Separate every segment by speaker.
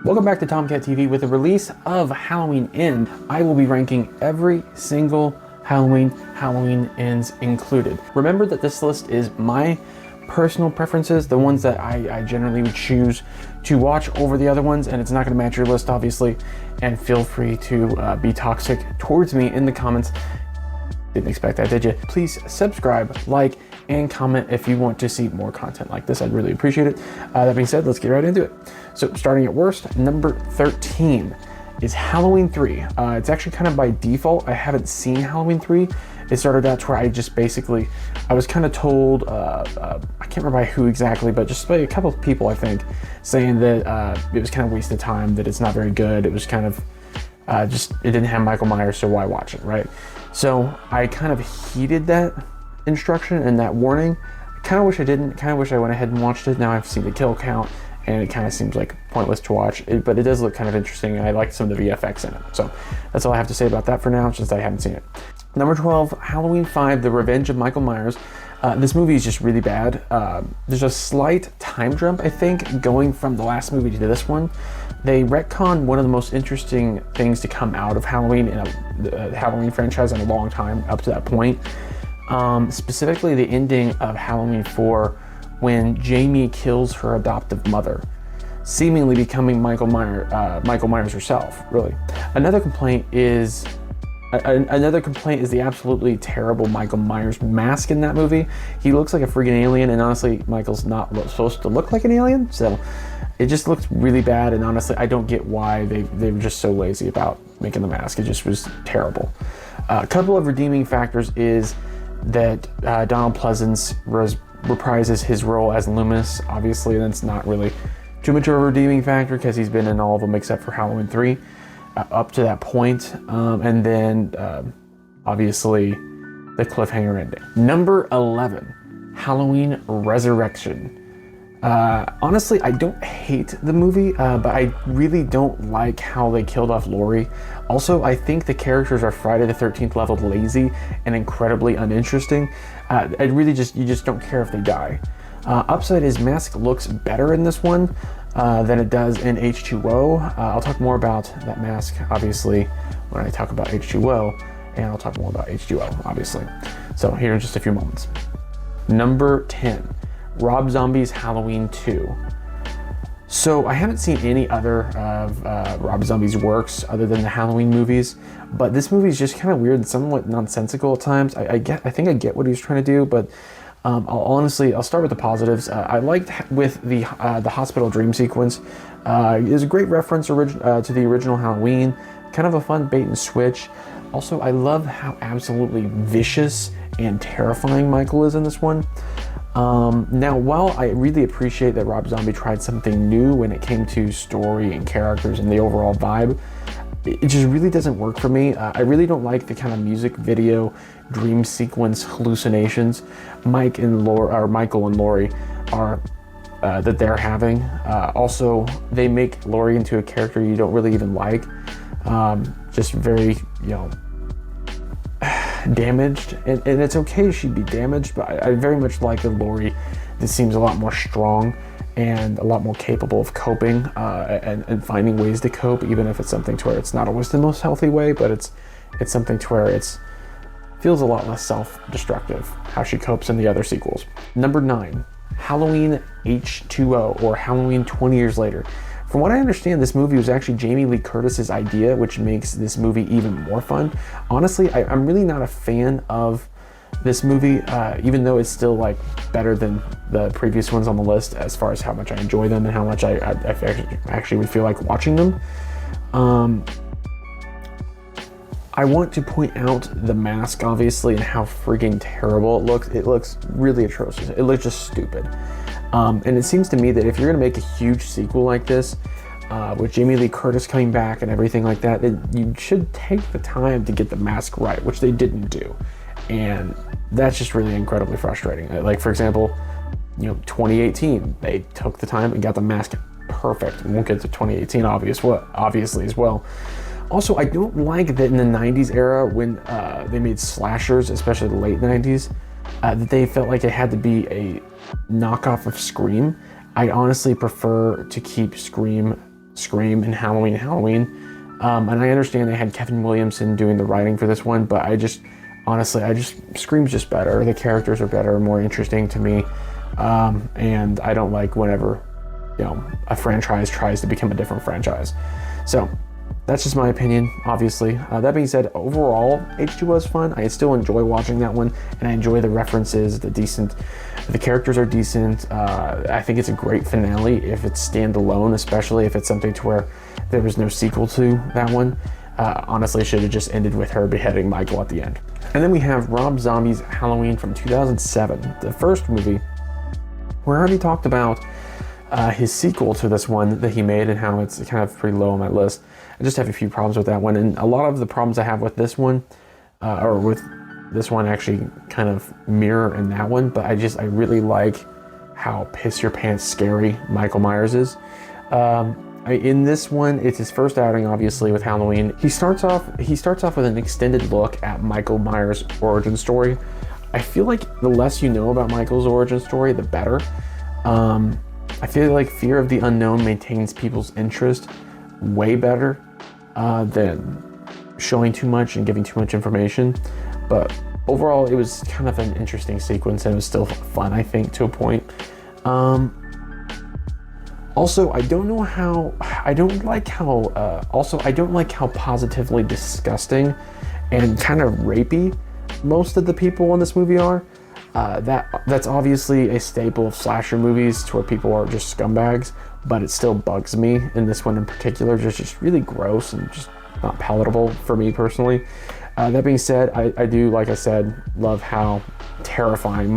Speaker 1: Welcome back to Tomcat TV. With the release of Halloween Ends, I will be ranking every single Halloween Ends included. Remember that this list is my personal preferences, the ones that I generally would choose to watch over the other ones, and it's not going to match your list, obviously. And feel free to be toxic towards me in the comments. Didn't expect that, did you? Please subscribe, like, and comment if you want to see more content like this. I'd really appreciate it. That being said, let's get right into it. So starting at worst, number 13 is Halloween 3. It's actually kind of by default. I haven't seen Halloween 3. It started out to where I was kind of told, I can't remember by who exactly, but just by a couple of people, I think, saying that it was kind of a waste of time, that it's not very good. It was kind of it didn't have Michael Myers, so why watch it, right? So I kind of heeded that instruction and that warning. I kind of wish I didn't. Kind of wish I went ahead and watched it. Now I've seen the kill count, and it kind of seems like pointless to watch it, but it does look kind of interesting, and I liked some of the VFX in it. So that's all I have to say about that for now, since I haven't seen it. Number 12, Halloween 5, The Revenge of Michael Myers. This movie is just really bad. There's a slight time jump, I think, going from the last movie to this one. They retconned one of the most interesting things to come out of Halloween in the Halloween franchise in a long time up to that point. Specifically the ending of Halloween 4, when Jamie kills her adoptive mother, seemingly becoming Michael Myers herself, really. Another complaint is the absolutely terrible Michael Myers mask in that movie. He looks like a freaking alien, and honestly, Michael's not supposed to look like an alien, so it just looks really bad, and honestly, I don't get why they were just so lazy about making the mask. It just was terrible. A couple of redeeming factors is that Donald Pleasence reprises his role as Loomis. Obviously, that's not really too much of a redeeming factor because he's been in all of them except for Halloween 3 up to that point. And then, obviously, the cliffhanger ending. Number 11, Halloween Resurrection. Honestly, I don't hate the movie, but I really don't like how they killed off Laurie. Also, I think the characters are Friday the 13th leveled lazy and incredibly uninteresting. You just don't care if they die. Upside, his mask looks better in this one than it does in H2O. I'll talk more about that mask, obviously, when I talk about H2O, and I'll talk more about H2O, obviously. So here in just a few moments. Number 10. Rob Zombie's Halloween 2. So I haven't seen any other of Rob Zombie's works other than the Halloween movies, but this movie is just kind of weird and somewhat nonsensical at times. I think I get what he was trying to do, but I'll start with the positives. I liked with the hospital dream sequence. It was a great reference to the original Halloween, kind of a fun bait and switch. Also, I love how absolutely vicious and terrifying Michael is in this one. Now, while I really appreciate that Rob Zombie tried something new when it came to story and characters and the overall vibe, it just really doesn't work for me. I really don't like the kind of music video dream sequence hallucinations Michael and Laurie are that they're having. Also, they make Laurie into a character you don't really even like. Just very, damaged, and it's okay she'd be damaged, but I very much like a Laurie that seems a lot more strong and a lot more capable of coping and finding ways to cope, even if it's something to where it's not always the most healthy way, but it's something to where it feels a lot less self-destructive how she copes in the other sequels. Number 9, Halloween H2O, or Halloween 20 Years Later. From what I understand, this movie was actually Jamie Lee Curtis's idea, which makes this movie even more fun. Honestly, I'm really not a fan of this movie, even though it's still better than the previous ones on the list as far as how much I enjoy them and how much I actually would feel like watching them. I want to point out the mask, obviously, and how freaking terrible it looks. It looks really atrocious. It looks just stupid. And it seems to me that if you're going to make a huge sequel like this, with Jamie Lee Curtis coming back and everything like that, you should take the time to get the mask right, which they didn't do. And that's just really incredibly frustrating. Like, for example, 2018, they took the time and got the mask perfect. And we'll get to 2018 obviously as well. Also, I don't like that in the 90s era when they made slashers, especially the late 90s, that they felt like it had to be a knockoff of Scream. I honestly prefer to keep Scream Scream and Halloween. And I understand they had Kevin Williamson doing the writing for this one, but honestly, Scream's just better. The characters are better, more interesting to me. And I don't like whenever, a franchise tries to become a different franchise. So that's just my opinion, obviously. That being said, overall, H2O is fun. I still enjoy watching that one, and I enjoy the references, the characters are decent. I think it's a great finale if it's standalone, especially if it's something to where there was no sequel to that one. Honestly, it should have just ended with her beheading Michael at the end. And then we have Rob Zombie's Halloween from 2007, the first movie. We already talked about his sequel to this one that he made and how it's kind of pretty low on my list. I just have a few problems with that one, and a lot of the problems I have with this one, actually kind of mirror in that one, but I really like how piss your pants scary Michael Myers is. In this one, it's his first outing, obviously, with Halloween. He starts off with an extended look at Michael Myers' origin story. I feel like the less you know about Michael's origin story, the better. I feel like fear of the unknown maintains people's interest way better than showing too much and giving too much information. But overall, it was kind of an interesting sequence, and it was still fun, I think, to a point. Also, I don't like how positively disgusting and kind of rapey most of the people in this movie are. That's obviously a staple of slasher movies to where people are just scumbags, but it still bugs me in this one in particular. Just really gross and just not palatable for me personally. That being said, I do, like I said, love how terrifying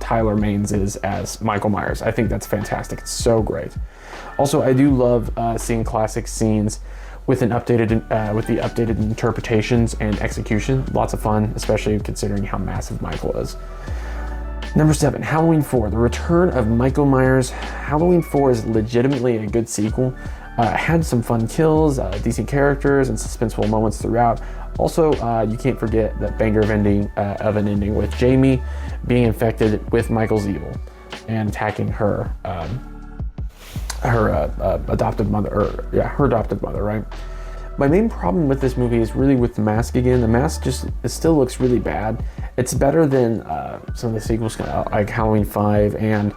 Speaker 1: Tyler Maines is as Michael Myers. I think that's fantastic. It's so great. Also, I do love seeing classic scenes with the updated interpretations and execution. Lots of fun, especially considering how massive Michael is. Number 7, Halloween 4, The Return of Michael Myers. Halloween 4 is legitimately a good sequel. It had some fun kills, decent characters, and suspenseful moments throughout. Also, you can't forget that banger of an ending with Jamie being infected with Michael's evil and attacking her adopted mother, her adopted mother, right? My main problem with this movie is really with the mask again. The mask it still looks really bad. It's better than some of the sequels, like Halloween 5 and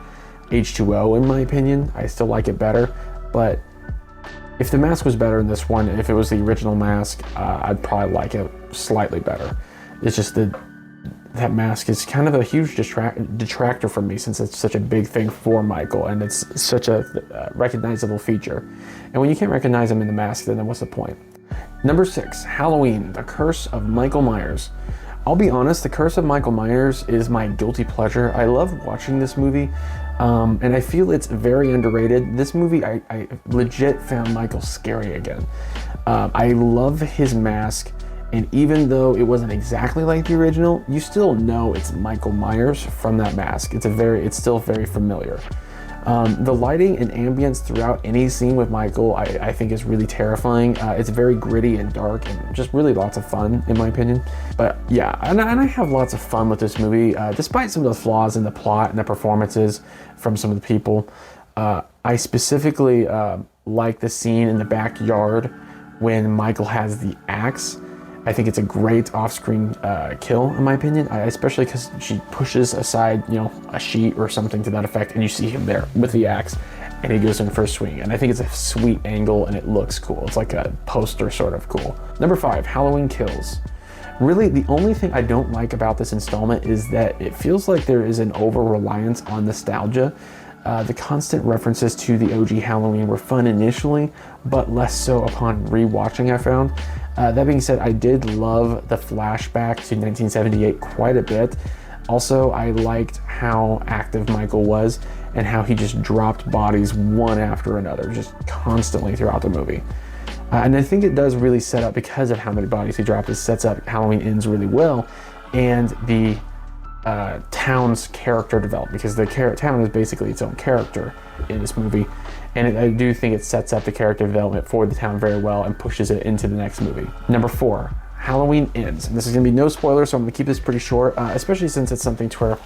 Speaker 1: H2O, in my opinion. I still like it better, but if the mask was better in this one, if it was the original mask, I'd probably like it slightly better. It's just that mask is kind of a huge detractor from me, since it's such a big thing for Michael and it's such a recognizable feature. And when you can't recognize him in the mask, then what's the point? Number 6, Halloween, The Curse of Michael Myers. I'll be honest, The Curse of Michael Myers is my guilty pleasure. I love watching this movie, and I feel it's very underrated. This movie, I legit found Michael scary again. I love his mask, and even though it wasn't exactly like the original, you still know it's Michael Myers from that mask. It's still very familiar. The lighting and ambience throughout any scene with Michael, I think is really terrifying. It's very gritty and dark and just really lots of fun, in my opinion. But yeah, and I have lots of fun with this movie, despite some of the flaws in the plot and the performances from some of the people. I specifically like the scene in the backyard when Michael has the axe. I think it's a great off-screen kill, in my opinion, especially because she pushes aside, a sheet or something to that effect, and you see him there with the axe, and he goes in for a swing. And I think it's a sweet angle, and it looks cool. It's like a poster sort of cool. Number 5, Halloween Kills. Really, the only thing I don't like about this installment is that it feels like there is an over-reliance on nostalgia. The constant references to the OG Halloween were fun initially, but less so upon rewatching, I found. That being said, I did love the flashback to 1978 quite a bit. Also, I liked how active Michael was and how he just dropped bodies one after another, just constantly throughout the movie. And I think it does really set up, because of how many bodies he dropped, it sets up Halloween Ends really well, and the town's character development, because the town is basically its own character in this movie, and I do think it sets up the character development for the town very well and pushes it into the next movie. Number 4, Halloween Ends. And this is going to be no spoilers, so I'm going to keep this pretty short, especially since it's something to where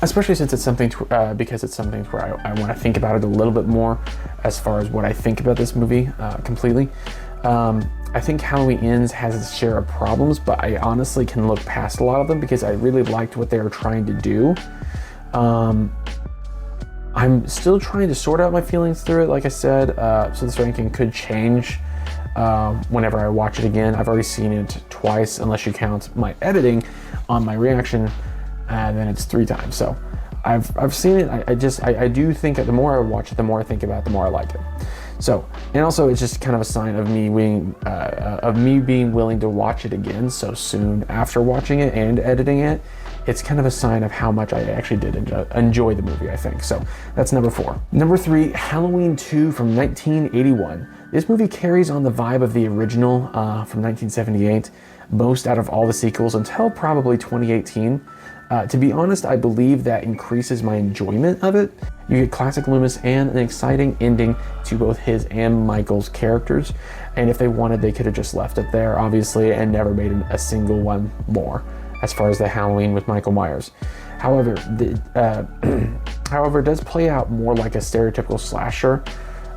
Speaker 1: especially since it's something because it's something where I want to think about it a little bit more as far as what I think about this movie completely. I think Halloween Ends has its share of problems, but I honestly can look past a lot of them because I really liked what they were trying to do. I'm still trying to sort out my feelings through it, like I said, so this ranking could change whenever I watch it again. I've already seen it twice, unless you count my editing on my reaction, and then it's 3 times. So I've seen it. I do think that the more I watch it, the more I think about it, the more I like it. So, and also it's just kind of a sign of me being willing to watch it again so soon after watching it and editing it. It's kind of a sign of how much I actually did enjoy the movie, I think. So that's number 4. Number 3, Halloween 2 from 1981. This movie carries on the vibe of the original from 1978, most out of all the sequels until probably 2018. To be honest, I believe that increases my enjoyment of it. You get classic Loomis and an exciting ending to both his and Michael's characters. And if they wanted, they could have just left it there, obviously, and never made a single one more as far as the Halloween with Michael Myers. However, it does play out more like a stereotypical slasher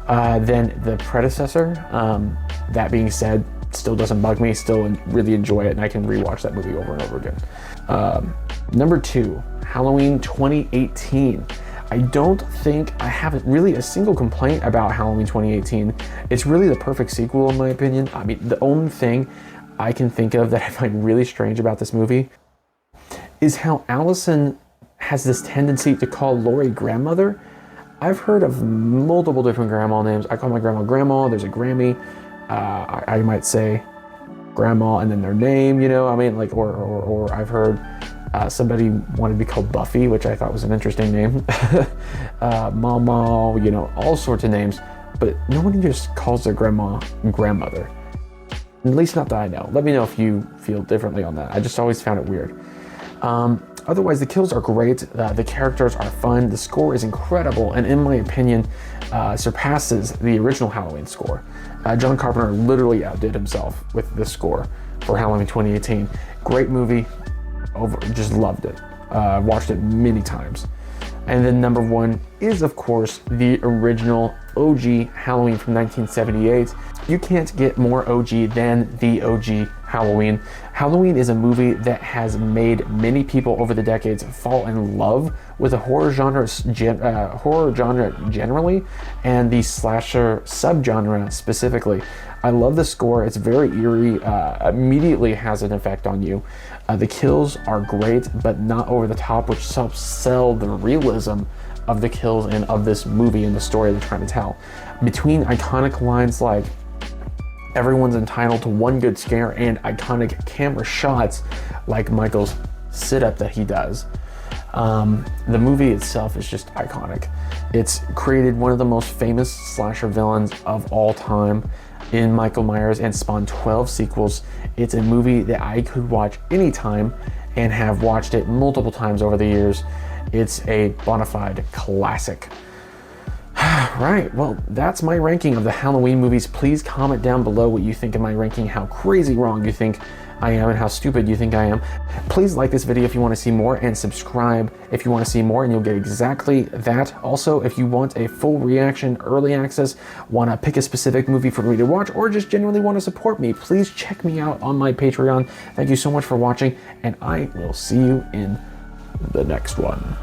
Speaker 1: than the predecessor. That being said, still doesn't bug me, still really enjoy it, and I can rewatch that movie over and over again. Number 2, Halloween 2018. I don't think I have really a single complaint about Halloween 2018. It's really the perfect sequel in my opinion. I mean, the only thing I can think of that I find really strange about this movie is how Allison has this tendency to call Laurie grandmother. I've heard of multiple different grandma names. I call my grandma Grandma, there's a Grammy. I might say grandma and then their name, you know, I mean, like, or I've heard somebody wanted to be called Buffy, which I thought was an interesting name. Mama, you know, all sorts of names, but no one just calls their grandma grandmother. At least not that I know. Let me know if you feel differently on that. I just always found it weird. Otherwise, the kills are great. The characters are fun. The score is incredible, and in my opinion, surpasses the original Halloween score. John Carpenter literally outdid himself with the score for Halloween 2018. Great movie. Just loved it. Watched it many times. And then number 1 is, of course, the original OG Halloween from 1978. You can't get more OG than the OG Halloween. Halloween is a movie that has made many people over the decades fall in love with the horror genre generally, and the slasher subgenre specifically. I love the score. It's very eerie, immediately has an effect on you. The kills are great, but not over the top, which helps sell the realism of the kills and of this movie and the story they're trying to tell. Between iconic lines like everyone's entitled to one good scare and iconic camera shots like Michael's sit-up that he does, the movie itself is just iconic. It's created one of the most famous slasher villains of all time in Michael Myers and spawned 12 sequels. It's a movie that I could watch anytime and have watched it multiple times over the years. It's a bona fide classic. Right, well, that's my ranking of the Halloween movies. Please comment down below what you think of my ranking, how crazy wrong you think I am, and how stupid you think I am. Please like this video if you want to see more, and subscribe if you want to see more, and you'll get exactly that. Also, if you want a full reaction, early access, want to pick a specific movie for me to watch, or just genuinely want to support me, please check me out on my Patreon. Thank you so much for watching, and I will see you in the next one.